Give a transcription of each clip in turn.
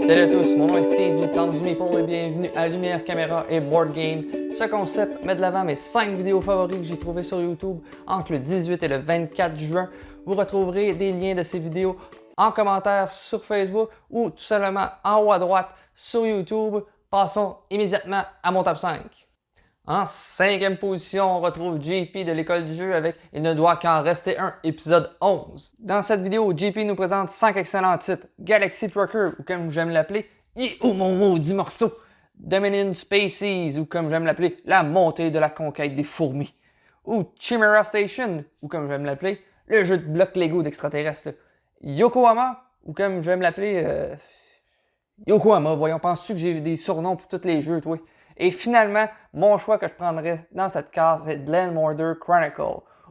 Salut à tous, mon nom est Steve du Temple du Maple et bienvenue à Lumière, Caméra et Board Game. Ce concept met de l'avant mes 5 vidéos favoris que j'ai trouvées sur YouTube entre le 18 et le 24 juin. Vous retrouverez des liens de ces vidéos en commentaire sur Facebook ou tout simplement en haut à droite sur YouTube. Passons immédiatement à mon top 5. En 5e position, on retrouve JP de l'école du jeu avec Il ne doit qu'en rester un, épisode 11. Dans cette vidéo, JP nous présente 5 excellents titres. Galaxy Trucker, ou comme j'aime l'appeler, Oh mon maudit morceau! Dominion Species, ou comme j'aime l'appeler, La montée de la conquête des fourmis. Ou Chimera Station, ou comme j'aime l'appeler, le jeu de blocs Lego d'extraterrestres. Yokohama, ou comme j'aime l'appeler, Yokohama, voyons, penses-tu que j'ai des surnoms pour tous les jeux, toi? Et finalement, mon choix que je prendrais dans cette case est Glenmorder Chronicle,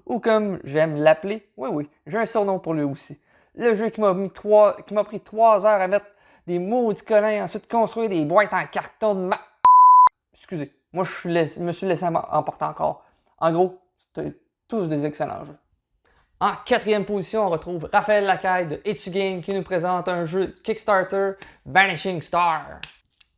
ou comme j'aime l'appeler, oui, j'ai un surnom pour lui aussi. Le jeu qui m'a pris 3 heures à mettre des maudits collants et ensuite construire des boîtes en carton de Excusez, moi je me suis laissé emporter encore. En gros, c'était tous des excellents jeux. En 4e position, on retrouve Raphaël Lacaille de Etugame qui nous présente un jeu Kickstarter, Vanishing Star.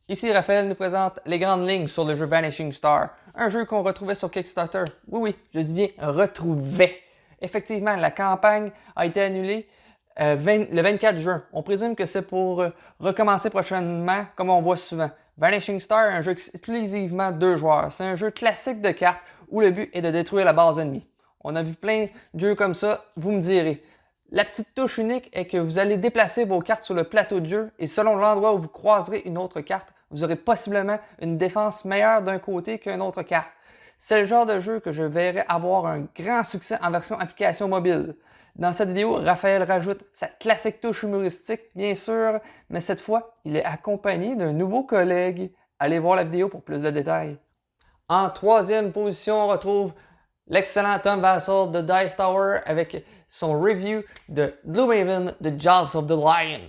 Ici, Raphaël nous présente les grandes lignes sur le jeu Vanishing Star, un jeu qu'on retrouvait sur Kickstarter. Oui, je dis bien retrouvait. Effectivement, la campagne a été annulée le 24 juin. On présume que c'est pour recommencer prochainement, comme on voit souvent. Vanishing Star est un jeu exclusivement 2 joueurs. C'est un jeu classique de cartes où le but est de détruire la base ennemie. On a vu plein de jeux comme ça, vous me direz. La petite touche unique est que vous allez déplacer vos cartes sur le plateau de jeu et selon l'endroit où vous croiserez une autre carte, vous aurez possiblement une défense meilleure d'un côté qu'une autre carte. C'est le genre de jeu que je verrais avoir un grand succès en version application mobile. Dans cette vidéo, Raphaël rajoute sa classique touche humoristique, bien sûr, mais cette fois, il est accompagné d'un nouveau collègue. Allez voir la vidéo pour plus de détails. En 3e position, on retrouve l'excellent Tom Vasel de Dice Tower avec son review de Gloomhaven, The Jaws of the Lion.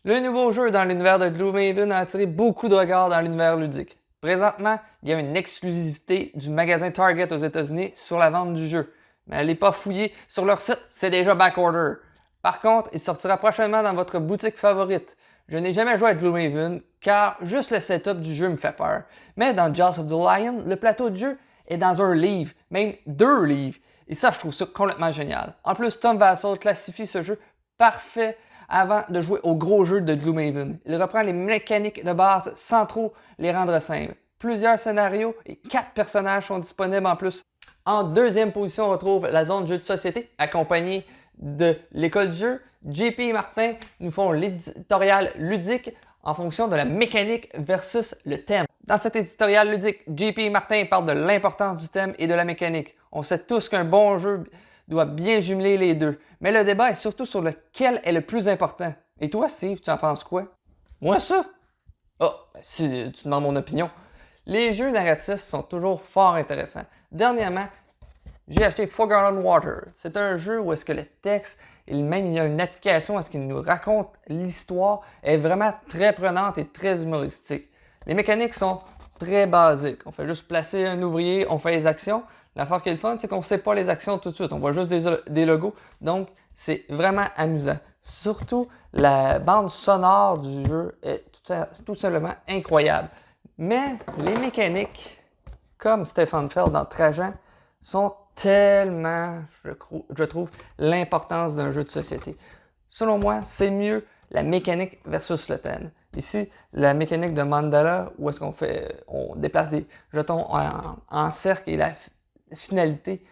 Le nouveau jeu dans l'univers de Gloomhaven a attiré beaucoup de regards dans l'univers ludique. Présentement, il y a une exclusivité du magasin Target aux États-Unis sur la vente du jeu. Mais allez pas fouiller sur leur site, c'est déjà backorder. Par contre, il sortira prochainement dans votre boutique favorite. Je n'ai jamais joué à Gloomhaven car juste le setup du jeu me fait peur. Mais dans Jaws of the Lion, le plateau de jeu est dans un livre, même 2 livres. Et ça, je trouve ça complètement génial. En plus, Tom Vasel classifie ce jeu parfait avant de jouer au gros jeu de Gloomhaven. Il reprend les mécaniques de base sans trop les rendre simples. Plusieurs scénarios et 4 personnages sont disponibles en plus. En 2e position, on retrouve la zone jeu de société, accompagnée de l'école du jeu. JP et Martin nous font l'éditorial ludique en fonction de la mécanique versus le thème. Dans cet éditorial ludique, JP et Martin parlent de l'importance du thème et de la mécanique. On sait tous qu'un bon jeu doit bien jumeler les deux. Mais le débat est surtout sur lequel est le plus important. Et toi, Steve, tu en penses quoi? Moi, ça? Si tu demandes mon opinion. Les jeux narratifs sont toujours fort intéressants. Dernièrement, j'ai acheté Forgotten Water. C'est un jeu où est-ce que le texte, et même il y a une application où est-ce qu'il nous raconte l'histoire, est vraiment très prenante et très humoristique. Les mécaniques sont très basiques. On fait juste placer un ouvrier, on fait les actions. L'affaire qui est le fun, c'est qu'on ne sait pas les actions tout de suite. On voit juste des logos. Donc, c'est vraiment amusant. Surtout, la bande sonore du jeu est tout simplement incroyable. Mais les mécaniques, comme Stefan Feld dans Trajan, sont tellement, je trouve, l'importance d'un jeu de société. Selon moi, c'est mieux la mécanique versus le thème. Ici, la mécanique de Mandala, où est-ce on déplace des jetons en cercle et la finalité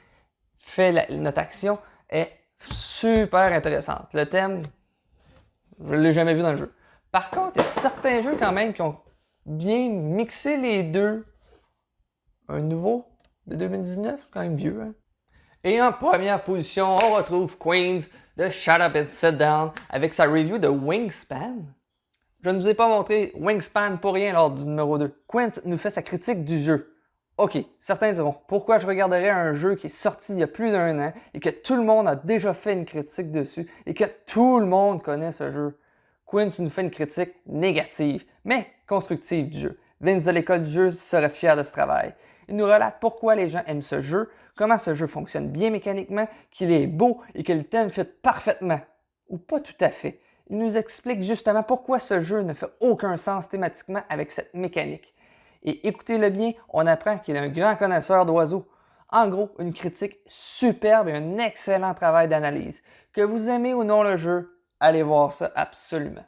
fait notre action, est super intéressante. Le thème, je ne l'ai jamais vu dans le jeu. Par contre, il y a certains jeux quand même qui ont bien mixé les deux. Un nouveau de 2019, quand même vieux. Hein? Et en première position, on retrouve Queens de Shut Up and Sit Down avec sa review de Wingspan. Je ne vous ai pas montré Wingspan pour rien lors du numéro 2. Queens nous fait sa critique du jeu. Ok, certains diront, pourquoi je regarderais un jeu qui est sorti il y a plus d'1 an et que tout le monde a déjà fait une critique dessus et que tout le monde connaît ce jeu? Quinn nous fait une critique négative, mais constructive du jeu. Vince de l'école du jeu serait fier de ce travail. Il nous relate pourquoi les gens aiment ce jeu, comment ce jeu fonctionne bien mécaniquement, qu'il est beau et que le thème fit parfaitement. Ou pas tout à fait. Il nous explique justement pourquoi ce jeu ne fait aucun sens thématiquement avec cette mécanique. Et écoutez-le bien, on apprend qu'il est un grand connaisseur d'oiseaux. En gros, une critique superbe et un excellent travail d'analyse. Que vous aimez ou non le jeu, allez voir ça absolument.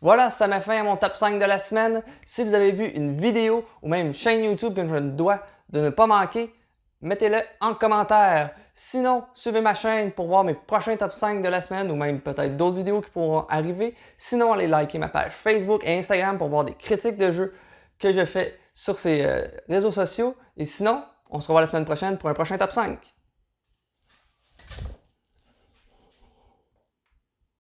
Voilà, ça met fin à mon top 5 de la semaine. Si vous avez vu une vidéo ou même une chaîne YouTube que je me dois de ne pas manquer, mettez-le en commentaire. Sinon, suivez ma chaîne pour voir mes prochains top 5 de la semaine ou même peut-être d'autres vidéos qui pourront arriver. Sinon, allez liker ma page Facebook et Instagram pour voir des critiques de jeux que je fais sur ces réseaux sociaux. Et sinon, on se revoit la semaine prochaine pour un prochain top 5.